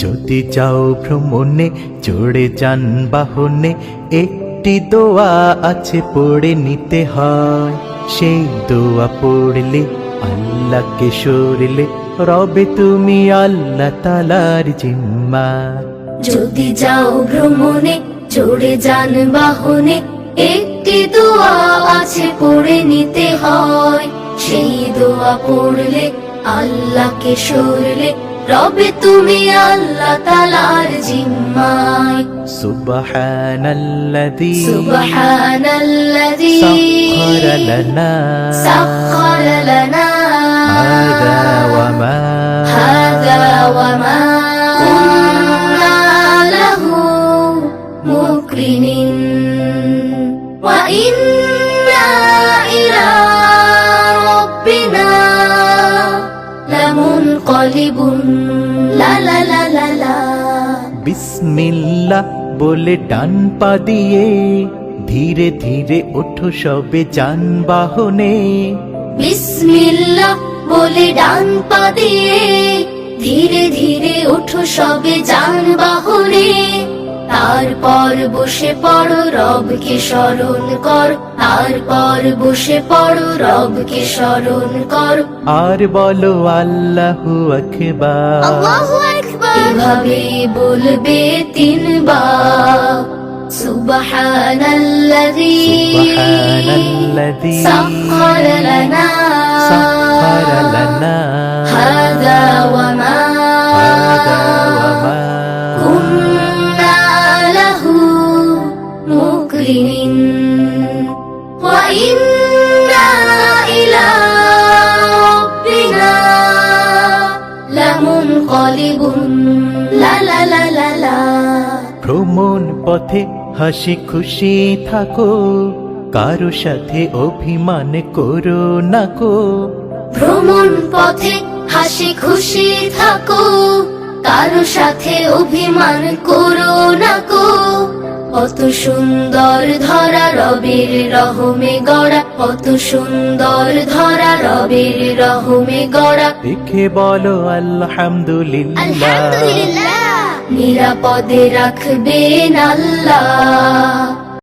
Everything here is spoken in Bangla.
যদি যাও ভ্রমণে চড়ে যানবাহনে, একটি দোয়া আছে পড়ে নিতে হয়। সেই দোয়া পড়লে আল্লাহকে সরলে রবে তুমি আল্লাহ তাআলার জিম্মা। যদি যাও ভ্রমণে চড়ে যানবাহনে, একটি দোয়া আছে পড়ে নিতে হয়। সেই দোয়া পড়লে আল্লাহকে সরলে রবে তুমি আল্লাহ তাআলার জিম্মায়। সুবহানাল্লাযী সুবহানাল্লাযী সাখখারা লানা হাযা ওয়া মা কুন্না লাহু মুকরিনিন ওয়া ইন্না ইলা রাব্বিনা লামুনকালিবুন। লা লা লা লা লা। বিসমিল্লাহ বলে ডান পা দিয়ে ধীরে ধীরে ওঠো সবে যানবাহনে। বিসমিল্লাহ বলে ডান পা দিয়ে ধীরে ধীরে ওঠো সবে যানবাহনে। তারপর বসে পড়ো রবকে স্মরণ কর, তারপর বসে পড়ো রবকে স্মরণ কর। আর বলো আল্লাহু আকবার, আল্লাহু আকবার। এভাবে বলবে 3 বার। সুবহানাল্লাযী সাখখারা লানা হাযা ওয়া মা কুন্না লাহু মুকরিনিন ওয়া ইন্না ইলা রাব্বিনা লামুনকালিবুন। লা লা লা লা লা। ভ্রমণ পথে হাসি খুশি থাকো, কারো সাথে অভিমান করো না কো। ভ্রমণ পথে হাসি খুশি থাকো, কারো সাথে অভিমান করো না কো। কত সুন্দর ধরা রবের রহমে গড়া, কত সুন্দর ধরা রবের রহমে গড়া। দেখে বলো আলহামদুলিল্লাহ। আলহামদুলিল্লাহ। নিরাপদে রাখবেন আল্লাহ।